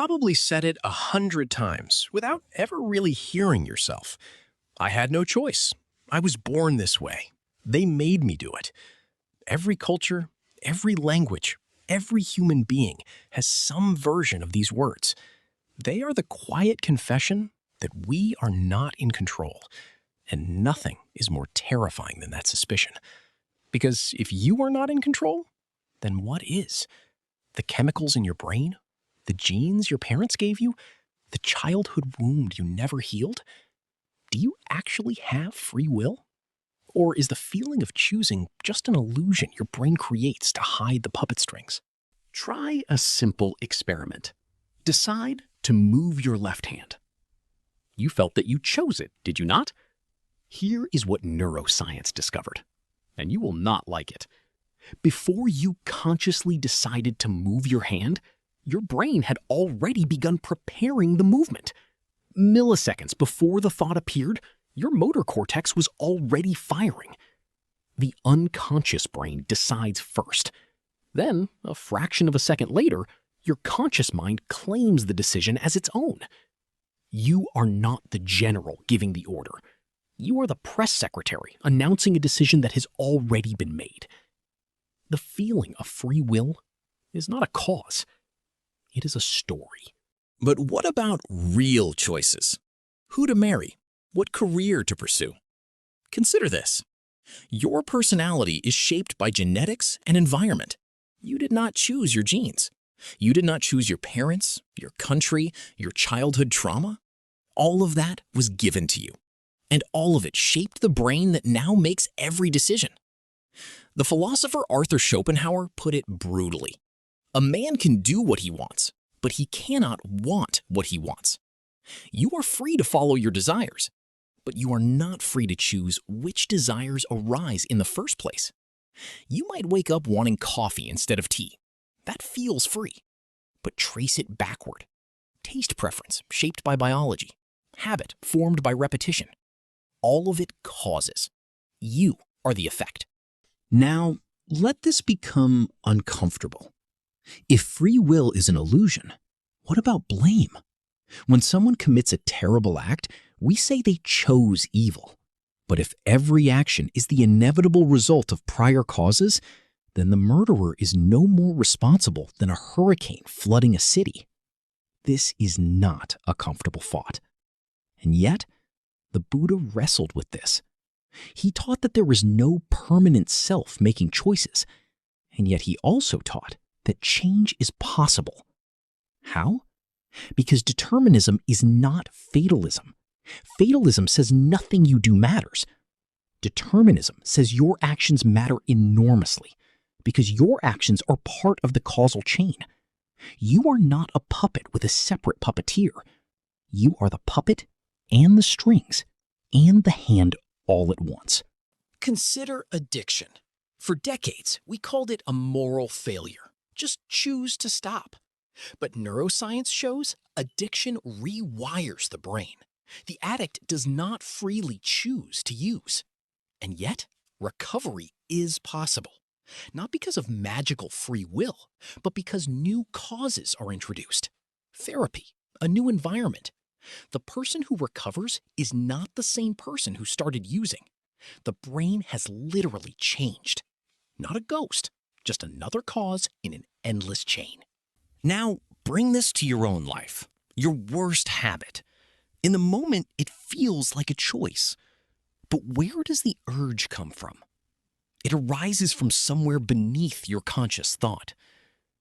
probably said it 100 times without ever really hearing yourself. I had no choice. I was born this way. They made me do it. Every culture, every language, every human being has some version of these words. They are the quiet confession that we are not in control. And nothing is more terrifying than that suspicion. Because if you are not in control, then what is? The chemicals in your brain? The genes your parents gave you? The childhood wound you never healed? Do you actually have free will? Or is the feeling of choosing just an illusion your brain creates to hide the puppet strings? Try a simple experiment. Decide to move your left hand. You felt that you chose it, did you not? Here is what neuroscience discovered, and you will not like it. Before you consciously decided to move your hand, your brain had already begun preparing the movement. Milliseconds before the thought appeared, your motor cortex was already firing. The unconscious brain decides first. Then, a fraction of a second later, your conscious mind claims the decision as its own. You are not the general giving the order. You are the press secretary announcing a decision that has already been made. The feeling of free will is not a cause. It is a story. But what about real choices? Who to marry? What career to pursue? Consider this. Your personality is shaped by genetics and environment. You did not choose your genes. You did not choose your parents, your country, your childhood trauma. All of that was given to you. And all of it shaped the brain that now makes every decision. The philosopher Arthur Schopenhauer put it brutally. A man can do what he wants, but he cannot want what he wants. You are free to follow your desires, but you are not free to choose which desires arise in the first place. You might wake up wanting coffee instead of tea. That feels free. But trace it backward. Taste preference shaped by biology. Habit formed by repetition. All of it causes. You are the effect. Now, let this become uncomfortable. If free will is an illusion, what about blame? When someone commits a terrible act, we say they chose evil. But if every action is the inevitable result of prior causes, then the murderer is no more responsible than a hurricane flooding a city. This is not a comfortable thought. And yet, the Buddha wrestled with this. He taught that there was no permanent self making choices, and yet he also taught that change is possible. How? Because determinism is not fatalism. Fatalism says nothing you do matters. Determinism says your actions matter enormously because your actions are part of the causal chain. You are not a puppet with a separate puppeteer. You are the puppet and the strings and the hand all at once. Consider addiction. For decades, we called it a moral failure. Just choose to stop. But neuroscience shows addiction rewires the brain. The addict does not freely choose to use. And yet, recovery is possible. Not because of magical free will, but because new causes are introduced. Therapy, a new environment. The person who recovers is not the same person who started using. The brain has literally changed. Not a ghost, just another cause in an endless chain. Now, bring this to your own life, your worst habit. In the moment, it feels like a choice. But where does the urge come from? It arises from somewhere beneath your conscious thought.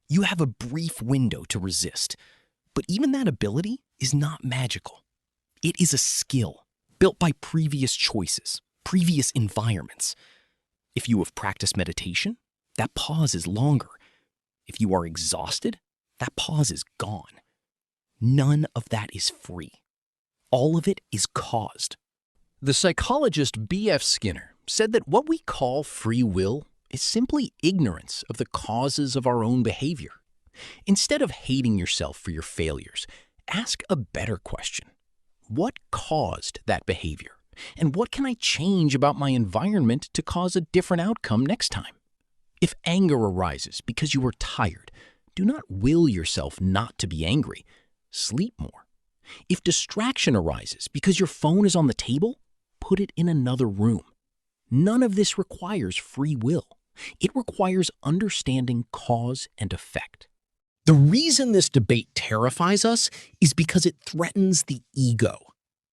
You have a brief window to resist, but even that ability is not magical. It is a skill built by previous choices, previous environments. If you have practiced meditation, that pause is longer. If you are exhausted, that pause is gone. None of that is free. All of it is caused. The psychologist B.F. Skinner said that what we call free will is simply ignorance of the causes of our own behavior. Instead of hating yourself for your failures, ask a better question. What caused that behavior? And what can I change about my environment to cause a different outcome next time? If anger arises because you are tired, do not will yourself not to be angry. sleep more. If distraction arises because your phone is on the table, put it in another room. None of this requires free will. It requires understanding cause and effect. The reason this debate terrifies us is because it threatens the ego.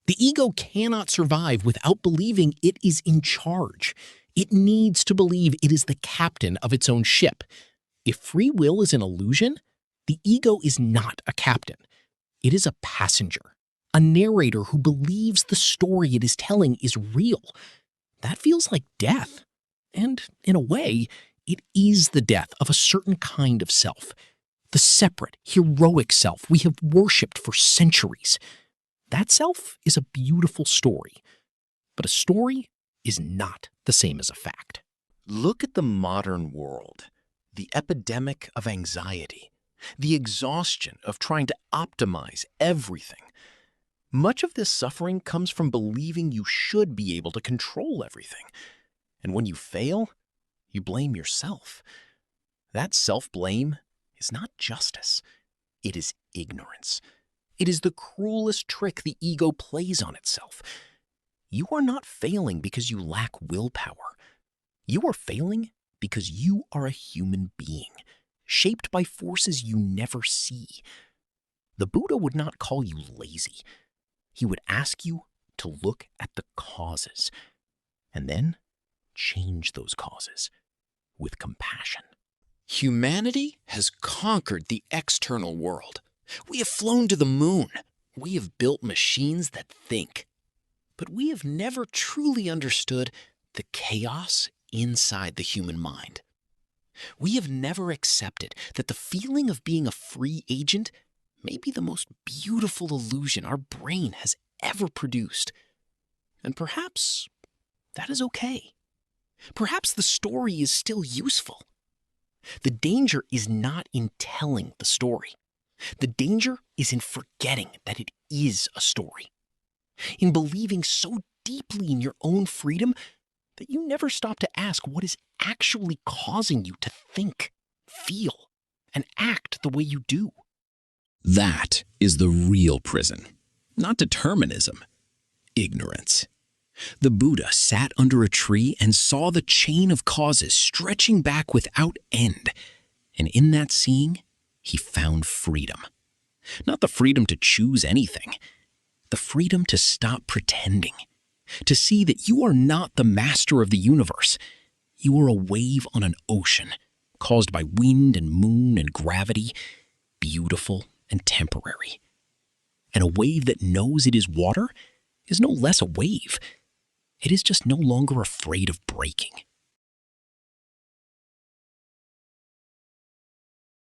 The ego cannot survive without believing it is in charge. It needs to believe it is the captain of its own ship. If free will is an illusion, the ego is not a captain. It is a passenger, a narrator who believes the story it is telling is real. That feels like death. And in a way, it is the death of a certain kind of self. The separate, heroic self we have worshipped for centuries. That self is a beautiful story, but a story is not the same as a fact. Look at the modern world, the epidemic of anxiety, the exhaustion of trying to optimize everything. Much of this suffering comes from believing you should be able to control everything. And when you fail, you blame yourself. That self-blame is not justice. It is ignorance. It is the cruelest trick the ego plays on itself. You are not failing because you lack willpower. You are failing because you are a human being, shaped by forces you never see. The Buddha would not call you lazy. He would ask you to look at the causes and then change those causes with compassion. Humanity has conquered the external world. We have flown to the moon. We have built machines that think. But we have never truly understood the chaos inside the human mind. We have never accepted that the feeling of being a free agent may be the most beautiful illusion our brain has ever produced. And perhaps that is okay. Perhaps the story is still useful. The danger is not in telling the story. The danger is in forgetting that it is a story. In believing so deeply in your own freedom that you never stop to ask what is actually causing you to think, feel, and act the way you do. That is the real prison, not determinism, ignorance. The Buddha sat under a tree and saw the chain of causes stretching back without end. And in that seeing, he found freedom. Not the freedom to choose anything, the freedom to stop pretending, to see that you are not the master of the universe. You are a wave on an ocean, caused by wind and moon and gravity, beautiful and temporary. And a wave that knows it is water is no less a wave. It is just no longer afraid of breaking.